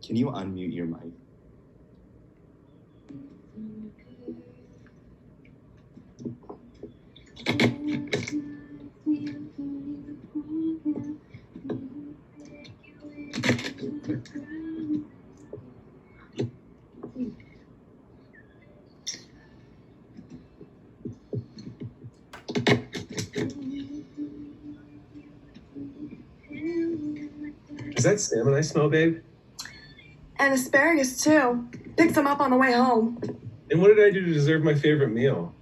Can you unmute your mic? Is that salmon I smell, babe? And asparagus, too. Picked them up on the way home. And what did I do to deserve my favorite meal?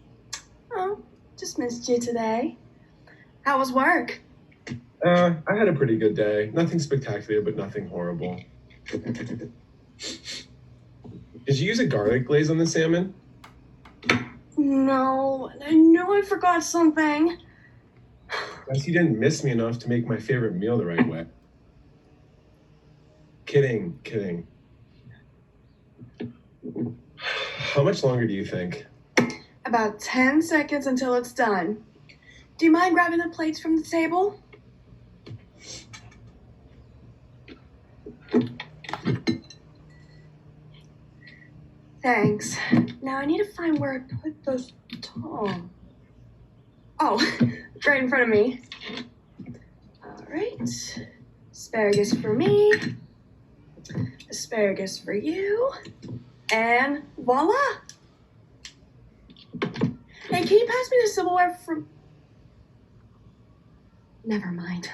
Oh, just missed you today. How was work? I had a pretty good day. Nothing spectacular, but nothing horrible. Did you use a garlic glaze on the salmon? No, I knew I forgot something. Guess you didn't miss me enough to make my favorite meal the right way. Kidding. How much longer do you think? About 10 seconds until it's done. Do you mind grabbing the plates from the table? Thanks. Now I need to find where I put those tongs. Oh, right in front of me. All right. Asparagus for me. Asparagus for you. And voila! Hey, can you pass me the silverware from... Never mind.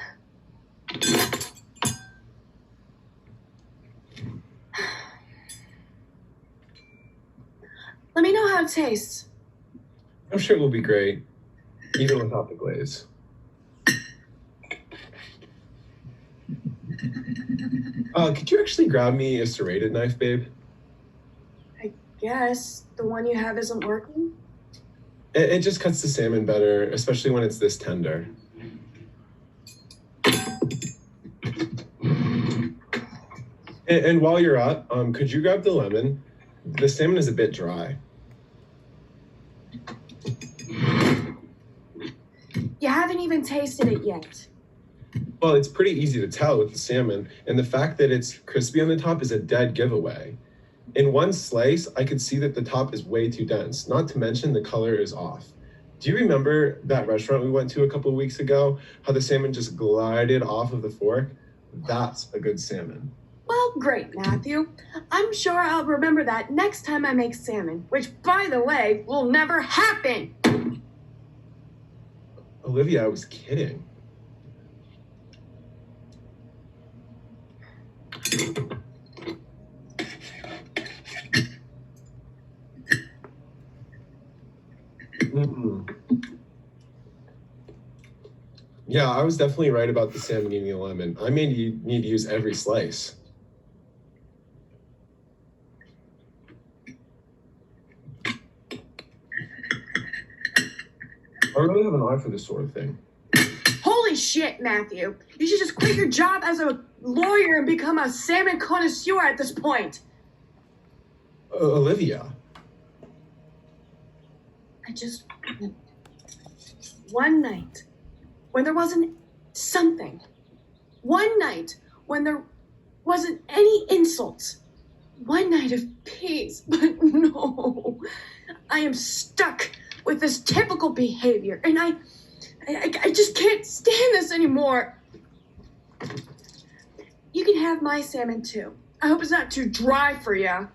Let me know how it tastes. I'm sure it will be great, even without the glaze. Could you actually grab me a serrated knife, babe? I guess the one you have isn't working. It just cuts the salmon better, especially when it's this tender. And while you're up, could you grab the lemon? The salmon is a bit dry. You haven't even tasted it yet. Well, it's pretty easy to tell with the salmon, and the fact that it's crispy on the top is a dead giveaway. In one slice, I could see that the top is way too dense, not to mention the color is off. Do you remember that restaurant we went to a couple of weeks ago? How the salmon just glided off of the fork? That's a good salmon. Well, great, Matthew. I'm sure I'll remember that next time I make salmon, which, by the way, will never happen. Olivia, I was kidding. Yeah, I was definitely right about the salmon eating the lemon. I may need to use every slice. I really have an eye for this sort of thing. Holy shit, Matthew. You should just quit your job as a lawyer and become a salmon connoisseur at this point. Olivia. I just... One night when there wasn't something. One night when there wasn't any insults. One night of peace. But no. I am stuck with this typical behavior, and I just can't stand this anymore. You can have my salmon too. I hope it's not too dry for you.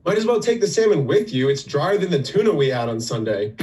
Might as well take the salmon with you. It's drier than the tuna we had on Sunday.